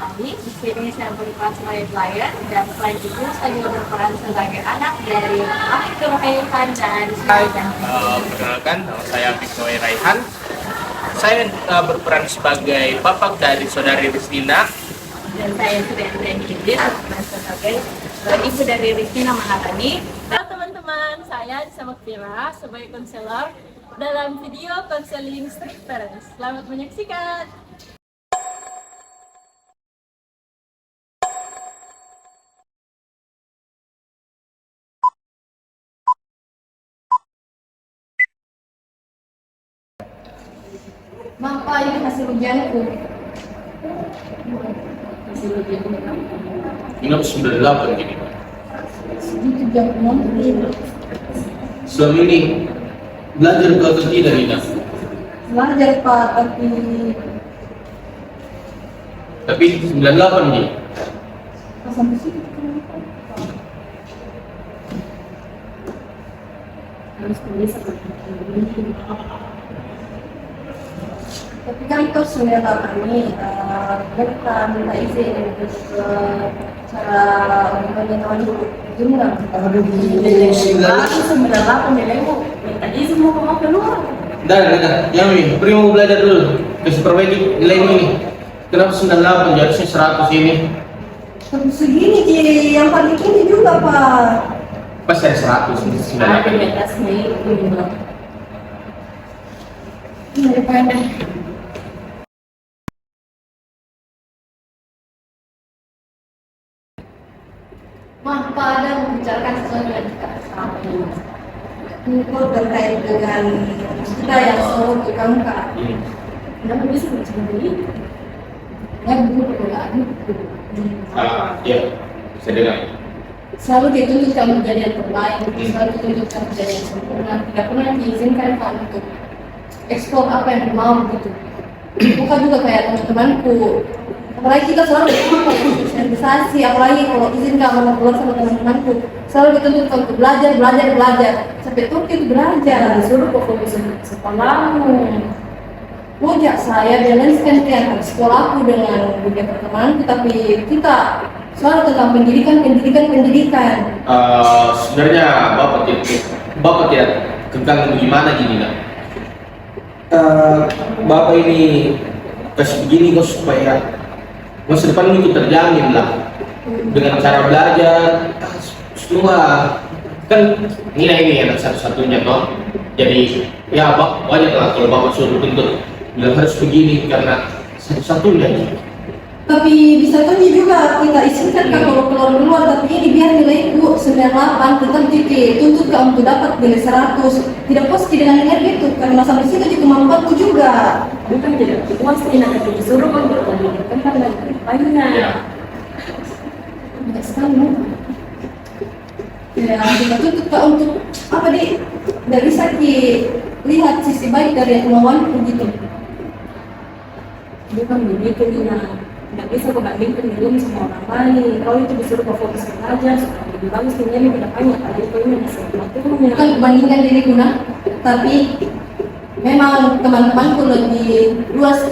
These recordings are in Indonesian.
Ali. Di sini saya berperan sebagai pelayan dan selain itu saya juga berperan sebagai anak dari Victor Raihan dan Hai, perkenalkan nama saya Victor Raihan. Saya berperan sebagai bapak dari saudari Ristina. dan saya sudah Idris berperan sebagai ibu dari Rizkina Maharani. Halo teman-teman, saya Disamak Fira sebagai konselor dalam video konseling Strict Parents. Selamat menyaksikan. Bang, Pak, ini hasil ujianku. Hasil ujianku berapa? 98 gini. Segitu jam 6. Selama ini belajar ke atau tidak Nina? Belajar, Pak, Tapi 98 nih. sampai situ. Harus bisa. Tapi kan itu sebenarnya ini kita minta izin untuk cara orang kawan jumlah. Aku sebenarnya penilaimu minta izin mau keluar. Dah. Yang ini, beri mau belajar dulu. Kasih perbaiki nilai ini. Kenapa 98? Harusnya 100 ini. Tapi segini yang paling ini juga, Pak. Pas ada 100 ini 98. Atasnya itu juga. Daripada Pak ada membicarakan sesuatu dengan kami. Itu terkait dengan kita yang selalu berkangka. Kenapa bisa berbicara ini? Ya, dulu pergaulan. Iya, bisa dengar. Selalu dituntut kamu menjadi yang terbaik, selalu dituntut kamu menjadi yang sempurna. Tidak pernah diizinkan kamu untuk eksplor apa yang mau gitu. Bukan juga kayak teman-temanku. Apalagi kita selalu sosialisasi, apalagi kalau izin kamu mau keluar sama teman-temanku, selalu dituntut untuk belajar. Sampai Turki itu belajar, disuruh fokus sekolahmu. Mojak saya balanskan kan sekolahku dengan dunia pertemananku, tapi kita selalu tentang pendidikan. Sebenarnya bapak tidak kekang gimana gini nak? Bapak ini kasih begini kok supaya masa depan itu terjamin lah dengan cara belajar semua kan ini anak satu-satunya toh, jadi ya banyak lah kalau bapak suruh tuntut bilang harus begini karena satu-satunya. Tapi bisa tuh juga kita izinkan kan kalau keluar, tapi ini biar nilaiku 98 tetap tuntut kamu untuk dapat nilai 100. Tidak pasti dengan nilai itu karena sampai situ juga kemampuanku juga. Bukan tidak pasti nanti disuruh untuk menunjukkan dan lainnya. Tidak sekali. Ya, kita tuntut kak untuk apa nih? Tidak bisa lihat sisi baik dari kemauanku gitu. Bukan begitu Dina. Tidak bisa membandingkan dirimu sama orang lain. Kalau itu disuruh fokus belajar supaya lebih bagus nilainya tidak banyak. Kalau itu ini masih bukan membandingkan diriku nah, tapi memang teman-temanku lebih luas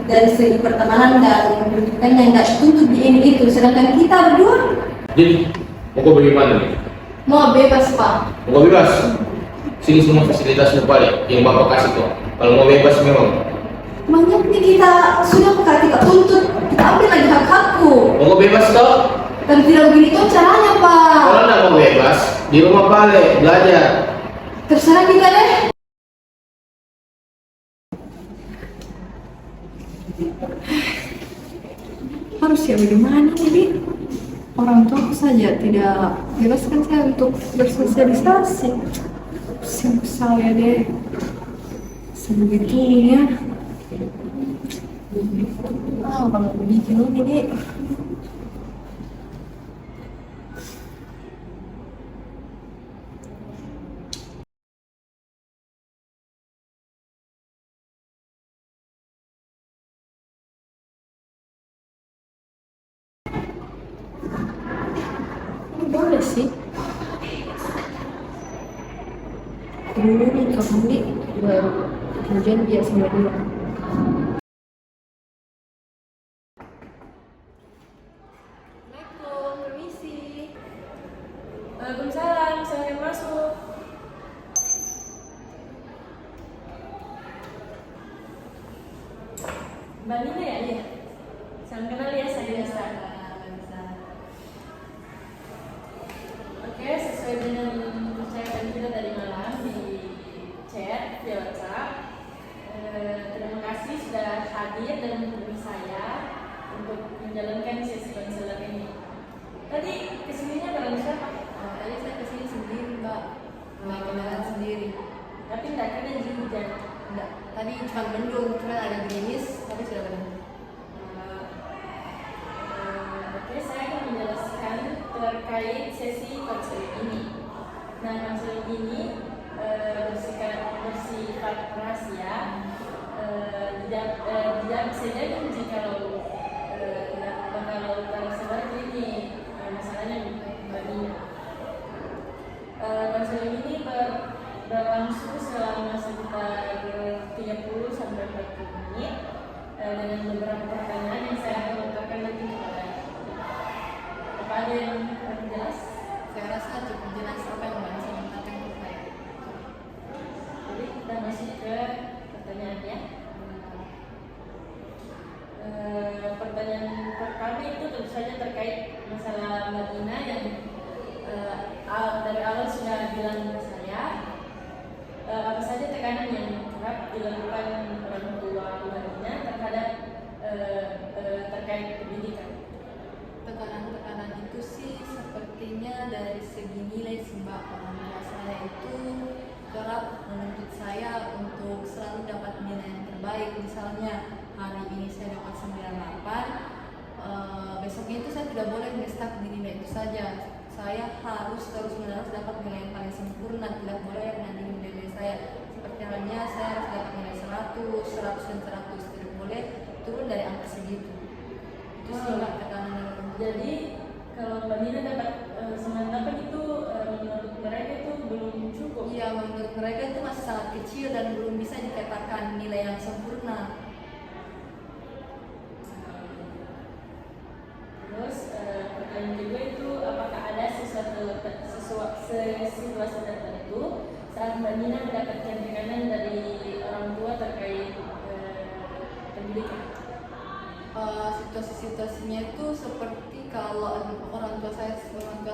dari segi pertemanan dan pendidikan yang tidak dituntut di ini itu. Sedangkan kita berdua Jadi mau kau bagaimana nih? mau bebas Pak. Mau bebas? Sini semua fasilitasnya balik yang bapak kasih kok. Kalau mau bebas memang. Banyak nih kita sudah kita tuntut, kita ambil lagi hak-hakku. Mau bebas toh? Dan tidak begitu caranya Pak. Kalau nggak mau bebas, di rumah balik belajar. Terserah kita deh. Harus ya bagaimana ini? Orang tua saja tidak bebaskan saya untuk bersosialisasi. Pusing saya deh. Sebegitunya. Kalau begitu ini. Boleh sih. Dulu nih kamu baru kemudian dia sama dia. Mbak Nina ya, iya. Salam kenal ya, saya Lisa. Oke, sesuai dengan percayaan kita dari malam di chat, di WhatsApp. Terima kasih sudah hadir dan menghubungi saya untuk menjalankan sesi konselor ini. Tadi kesininya bareng siapa? Tadi saya kesini sendiri Mbak, naik kendaraan sendiri. Tapi enggak kan yang hujan. Enggak, tadi cuma mendung, cuma ada gerimis, tapi sudah berhenti. Oke, saya akan menjelaskan terkait sesi konseling ini. Nah, konseling ini bersifat rahasia. Tidak bisa jadi jika tidak bakal tersebar ini masalahnya begini. Konseling ini berlangsung selama sekitar 30 sampai 40 menit dengan beberapa pertanyaan yang saya akan lontarkan nanti kepada. Apa ada yang kurang jelas? Saya rasa cukup jelas apa yang Mbak Nisa katakan ke saya. Jadi kita masuk ke pertanyaannya. Pertanyaan pertama itu tentu saja terkait masalah Mbak Nina yang dari awal sudah bilang ke saya apa saja tekanan yang kerap dilakukan orang tua Mbak Nina terhadap terkait pendidikan. Tekanan-tekanan itu sih sepertinya dari segi nilai sih Mbak. Orang tua saya itu kerap menuntut saya untuk selalu dapat nilai yang terbaik. Misalnya hari ini saya dapat 98, besoknya itu saya tidak boleh nge-stuck di nilai itu saja. Saya harus terus-menerus dapat nilai yang paling sempurna, tidak boleh yang nandingin nilai saya. Seperti halnya saya harus dapat nilai 100, 100 dan 100, tidak boleh turun dari angka segitu. Itu sih Mbak tekanan dari orang tua. Jadi kalau Mbak Nina dapat 98 itu menurut mereka itu belum cukup. Iya, menurut mereka itu masih sangat kecil dan belum bisa dikatakan nilai yang sempurna. Terus pertanyaan kedua itu apakah ada situasi tertentu saat Mbak Nina mendapatkan tekanan dari orang tua terkait pendidikan? Situasi-situasinya itu seperti kalau orang tua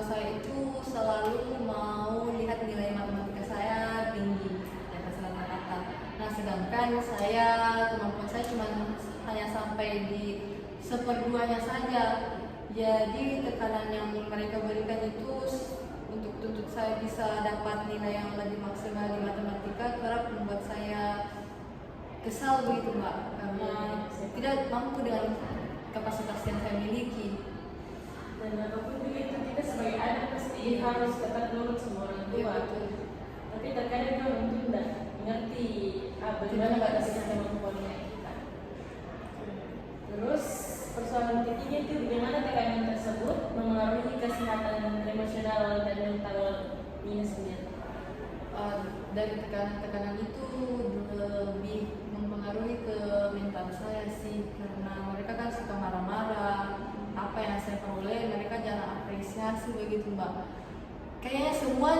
saya itu selalu mau lihat nilai matematika saya tinggi di atas rata-rata. Nah, sedangkan kemampuan saya cuma hanya sampai di 1/2-nya saja. Jadi tekanan yang mereka berikan itu untuk tuntut saya bisa dapat nilai yang lebih maksimal di matematika kerap membuat saya kesal begitu Mbak, karena tidak mampu dengan kapasitas yang saya miliki. Dan apapun juga itu kita sebagai anak pasti harus tetap nurut sama orang tua. Iya, betul. Tapi terkadang orang tua tidak mengerti bagaimana batas kemampuannya kita. Terus persoalan ketiga itu bagaimana tekanan tersebut mempengaruhi kesehatan emosional dan mental Nina sendiri. Dari tekanan itu lebih mempengaruhi ke mental saya sih, karena mereka kan suka marah-marah. Apa yang saya peroleh mereka jarang apresiasi begitu Mbak. Kayaknya semua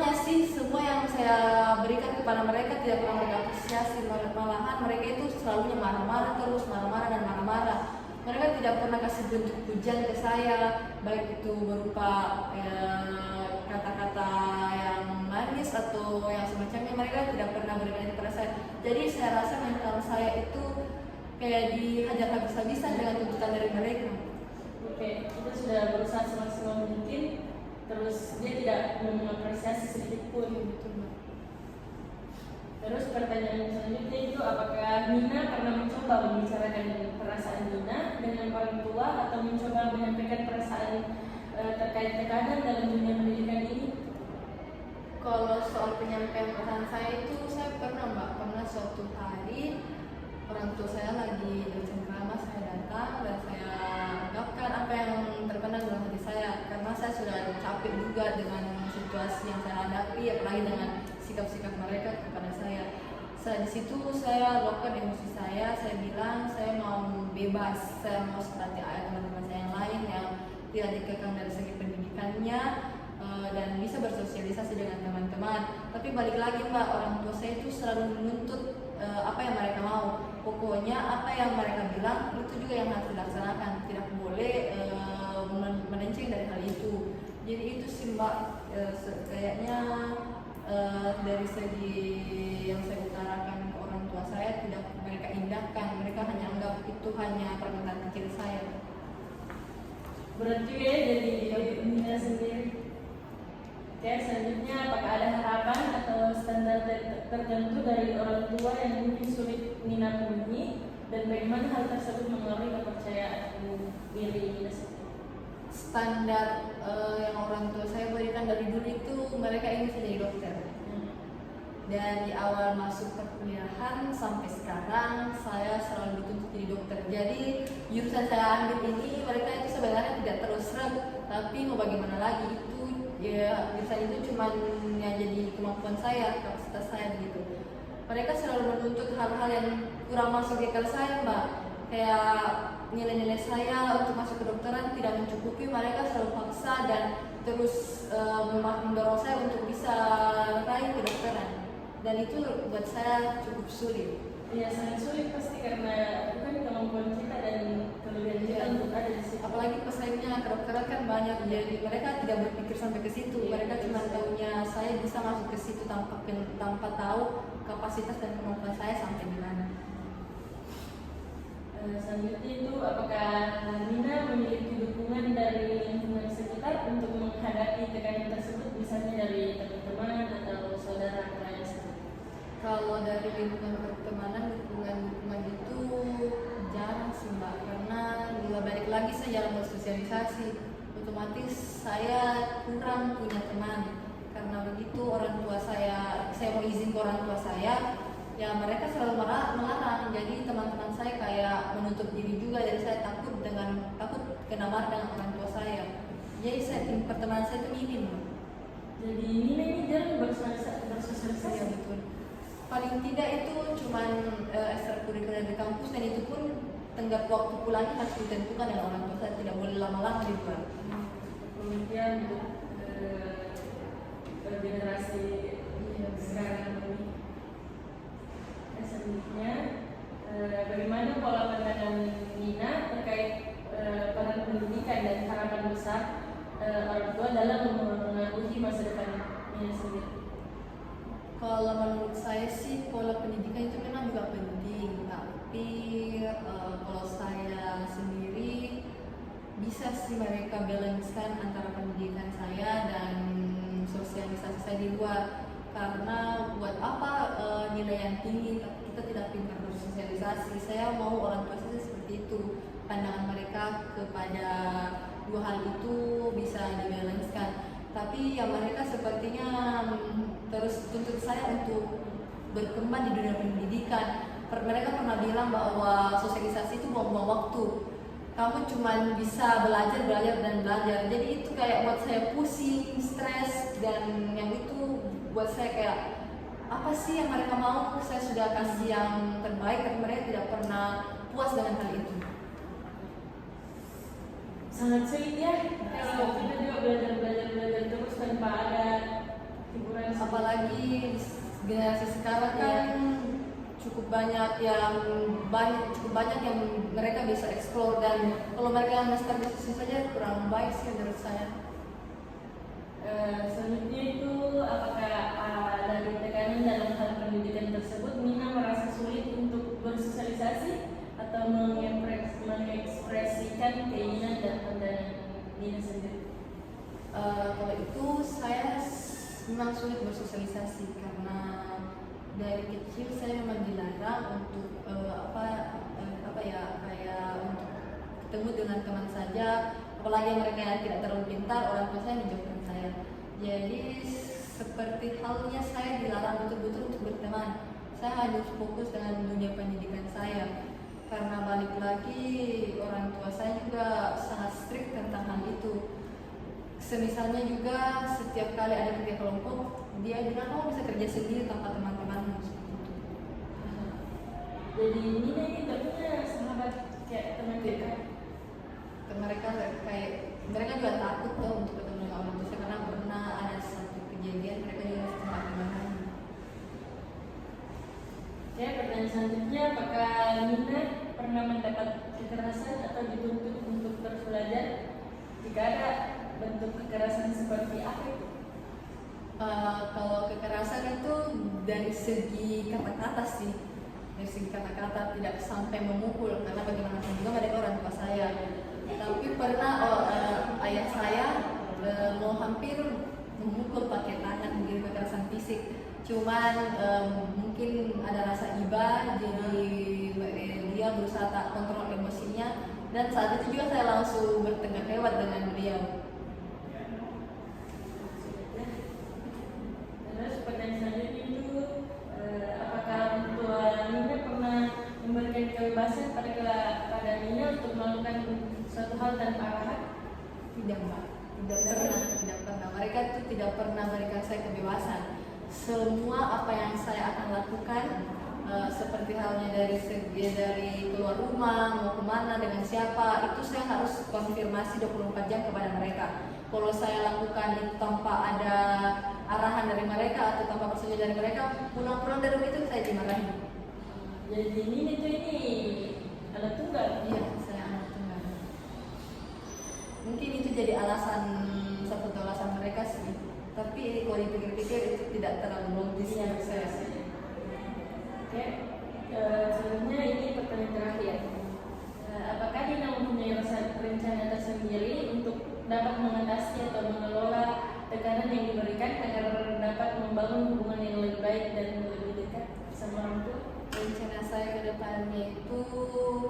yang saya berikan kepada mereka tidak pernah mereka apresiasi, malahan mereka itu selalu marah-marah terus, marah-marah dan marah-marah. Mereka tidak pernah kasih bentuk pujian ke saya, baik itu berupa kata-kata yang manis atau yang semacamnya. Mereka tidak pernah berikan kepada saya. Jadi saya rasa mental saya itu kayak dihajar habis-habisan dengan tuntutan dari mereka. Oke, kita sudah berusaha semaksimal mungkin, terus dia tidak mengapresiasi sedikit pun. Terus pertanyaan selanjutnya itu apakah Nina pernah mencoba membicarakan perasaan Nina dengan orang tua atau mencoba menyampaikan perasaan terkait tekanan dalam dunia pendidikan ini? Kalau soal penyampaian perasaan saya itu saya pernah suatu hari orang tua saya lagi bercengkrama, saya datang dan saya ungkapkan apa yang terpendam dalam hati saya, karena saya sudah capek juga dengan situasi yang saya hadapi, apalagi dengan sikap-sikap mereka kepada saya. Di situ saya luapkan emosi saya bilang saya mau bebas, saya mau seperti teman-teman saya yang lain yang tidak dikekang dari segi pendidikannya dan bisa bersosialisasi dengan teman-teman. Tapi balik lagi Mbak, orang tua saya itu selalu menuntut apa yang mereka mau. Pokoknya apa yang mereka bilang itu juga yang harus dilaksanakan, tidak boleh melenceng dari hal itu. Jadi itu sih Mbak, kayaknya dari segi yang saya utarakan ke orang tua saya tidak mereka indahkan, mereka hanya anggap itu hanya permintaan kecil saya. Berat juga ya jadi Nina sendiri. Oke, selanjutnya apakah ada harapan atau standar tertentu dari orang tua yang mungkin sulit Nina penuhi, dan bagaimana hal tersebut mengaruhi kepercayaan diri Nina sendiri? Standar yang orang tua saya berikan dari dulu itu mereka ingin saya jadi dokter. Dan di awal masuk perkuliahan sampai sekarang saya selalu dituntut jadi dokter. Jadi jurusan saya ambil ini mereka itu sebenarnya tidak terus seret, tapi mau bagaimana lagi, itu ya jurusan itu cuma yang jadi kemampuan saya, kapasitas saya gitu. Mereka selalu menuntut hal-hal yang kurang masuk di akal saya Mbak. Kayak nilai-nilai saya untuk masuk ke kedokteran tidak mencukupi, mereka selalu paksa dan terus mendorong saya untuk bisa raih kedokteran. Dan itu buat saya cukup sulit. Iya, sangat sulit pasti karena bukan kemampuan kita dan kelebihan kita untuk ada di situ. Apalagi pesaingnya kedokteran kan banyak, jadi mereka tidak berpikir sampai ke situ. Mereka cuma tahunya saya bisa masuk ke situ tanpa tahu kapasitas dan kemampuan saya sampai di mana. Selanjutnya itu, apakah Nina memiliki dukungan dari lingkungan sekitar untuk menghadapi tekanan tersebut, misalnya dari teman-teman atau saudara lain? Kalau dari lingkungan pertemanan, lingkungan itu jarang sih Mbak, karena juga balik lagi saya jarang bersosialisasi, otomatis saya kurang punya teman. Karena begitu orang tua saya mau izin ke orang tua saya, ya mereka selalu melarang. Jadi teman-teman saya kayak menutup diri juga, jadi saya takut kena marah dengan orang tua saya. Jadi pertemanan saya itu minim. Jadi Nina ini jarang bersosialisasi. Iya betul. Paling tidak itu cuman ekstrakurikuler di kampus, dan itu pun tenggat waktu pulangnya harus ditentukan dengan orang tua saya, tidak boleh lama-lama di luar. Kemudian untuk generasi sekarang ini, selanjutnya bagaimana pola pandangan Nina terkait peran pendidikan dan harapan besar orang tua dalam mengaruhi masa depan Nina sendiri? Kalau menurut saya sih pola pendidikan itu memang juga penting, tapi kalau saya sendiri bisa sih mereka balancekan antara pendidikan saya dan sosialisasi saya di luar. Karena buat apa nilai yang tinggi tapi kita tidak pintar bersosialisasi? Saya mau orang tua saya seperti itu, pandangan mereka kepada dua hal itu bisa dibalancekan. Tapi ya mereka sepertinya terus tuntut saya untuk berkembang di dunia pendidikan. Mereka pernah bilang bahwa sosialisasi itu buang-buang waktu. Kamu cuma bisa belajar dan belajar. Jadi itu kayak buat saya pusing, stres, dan yang itu buat saya kayak apa sih yang mereka mau? Saya sudah kasih yang terbaik, tapi mereka tidak pernah puas dengan hal itu. Sangat sulit ya, kalau kita juga belajar terus tanpa ada hiburan. Apalagi generasi sekarang kan cukup banyak yang mereka bisa explore, dan kalau mereka yang master bisnis saja kurang baik sih menurut saya. Selanjutnya itu, apakah dari tekanan dalam hal pendidikan tersebut Nina merasa sulit untuk bersosialisasi atau mengekspresikan keinginan dan pandangan Nina sendiri? Kalau itu saya memang sulit bersosialisasi karena dari kecil saya memang dilarang untuk kayak untuk ketemu dengan teman saja, apalagi mereka yang tidak terlalu pintar, orang tua saya menjauhkan saya. Jadi seperti halnya saya dilarang betul-betul untuk berteman. Saya harus fokus dengan dunia pendidikan saya. Karena balik lagi orang tua saya juga sangat strict tentang hal itu. Semisalnya juga setiap kali ada kerja kelompok, dia bilang kamu bisa kerja sendiri tanpa teman-temanmu. Jadi Nina ini gak punya sahabat kayak teman kita. Mereka juga takut tuh untuk ketemu dengan orang tua karena pernah ada satu kejadian mereka juga sempat dimarahin. Oke, pertanyaan selanjutnya, apakah Nina pernah mendapat kekerasan atau dituntut untuk terus belajar? Jika ada, bentuk kekerasan seperti apa itu? Kalau kekerasan itu dari segi kata-kata sih, dari segi kata-kata tidak sampai memukul karena bagaimanapun juga mereka orang tua saya. Tapi pernah ayah saya mau hampir memukul pakai tangan, mungkin kekerasan fisik. Cuman mungkin ada rasa iba, jadi dia berusaha tak kontrol emosinya, dan saat itu juga saya langsung bertengkar hebat dengan beliau. Terus pertanyaan selanjutnya itu, apakah orang tua Nina pernah memberikan kebebasan pada Nina untuk melakukan suatu hal tanpa arahan? Tidak, Mbak. Tidak pernah. Mereka itu tidak pernah memberikan saya kebebasan. Semua apa yang saya akan lakukan, seperti halnya dari keluar rumah, mau kemana, dengan siapa, itu saya harus konfirmasi 24 jam kepada mereka. Kalau saya lakukan itu tanpa ada arahan dari mereka atau tanpa persetujuan dari mereka, pulang-pulang dari rumah itu saya dimarahi. Jadi ini anak tunggal? Iya, saya anak tunggal. Mungkin itu jadi satu alasan mereka sih. Tapi kalau dipikir-pikir itu tidak terlalu logis menurut saya. Oke, selanjutnya ini pertanyaan terakhir. Apakah Nina mempunyai rencana tersendiri untuk dapat mengatasi atau mengelola tekanan yang diberikan agar dapat membangun hubungan yang lebih baik dan lebih dekat sama orang tua? Rencana saya ke depannya itu,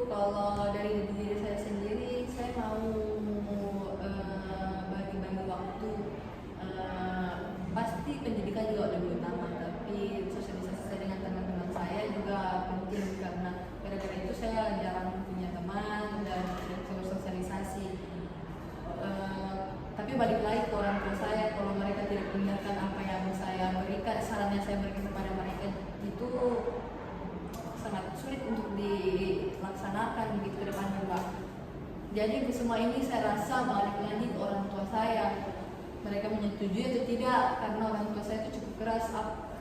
kalau dari diri saya sendiri, saya mau bagi-bagi waktu. Pasti pendidikan juga lebih utama, tapi sosialisasi saya dengan teman-teman saya juga penting, karena gara-gara itu saya jarang punya teman dan selalu sosialisasi. Tapi balik lagi ke orang tua saya, kalau mereka tidak mendengarkan apa yang saya berikan, saran yang saya berikan kepada mereka itu sangat sulit untuk dilaksanakan begitu ke depannya, Mbak. Jadi semua ini saya rasa balik lagi ke orang tua saya. Mereka menyetujui atau tidak, karena orang tua saya itu cukup keras.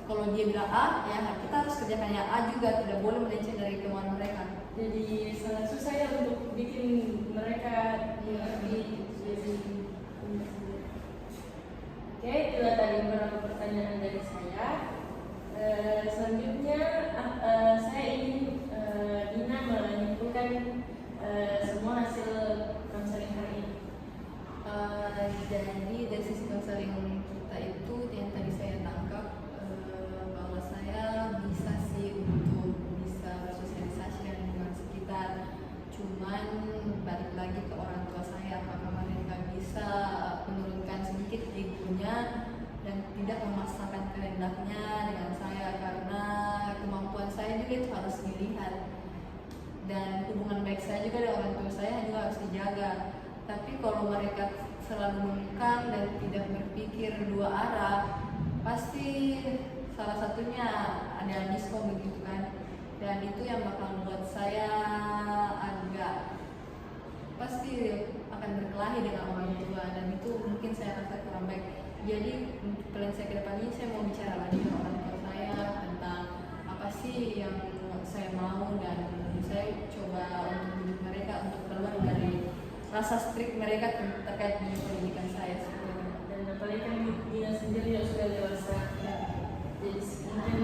Kalau dia bilang A, ya kita harus kerjakan yang A juga, tidak boleh melenceng dari kemauan mereka. Jadi sangat susah ya untuk bikin mereka mengerti. Oke, itulah tadi beberapa pertanyaan dari saya. Selanjutnya saya ingin Nina menyimpulkan semua hasil konseling hari ini. Jadi dari sisi konseling kita itu yang tadi saya tangkap, bahwa saya bisa sih untuk bisa bersosialisasi dengan lingkungan sekitar. Cuman balik lagi ke orang tua saya, apakah mereka bisa menurunkan sedikit egonya dan tidak memaksakan kehendaknya dengan saya, karena kemampuan saya juga itu harus dilihat, dan hubungan baik saya juga dengan orang tua saya juga harus dijaga. Tapi kalau mereka selalu mengekang dan tidak berpikir dua arah, pasti salah satunya ada miskom begitu kan, dan itu yang bakal buat saya agak pasti akan berkelahi dengan orang tua, dan itu mungkin saya rasa kurang baik. Jadi untuk plan saya ke depan ini, saya mau bicara lagi dengan orang tua saya tentang apa sih yang saya mau, dan saya coba untuk mendidik mereka untuk keluar dari rasa strict mereka terkait dengan pendidikan saya sebetulnya. Dan apalagi kan Nina sendiri yang sudah dewasa, jadi mungkin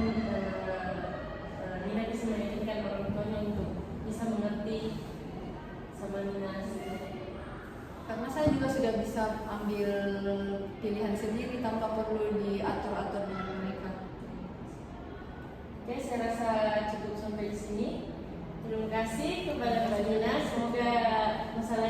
Nina bisa meyakinkan orang tuanya untuk bisa mengerti sama Nina sendiri. Karena saya juga sudah bisa ambil pilihan sendiri tanpa perlu diatur-atur dengan mereka. Oke, saya rasa cukup sampai di sini. Terima kasih kepada Mbak Nina. Semoga masalah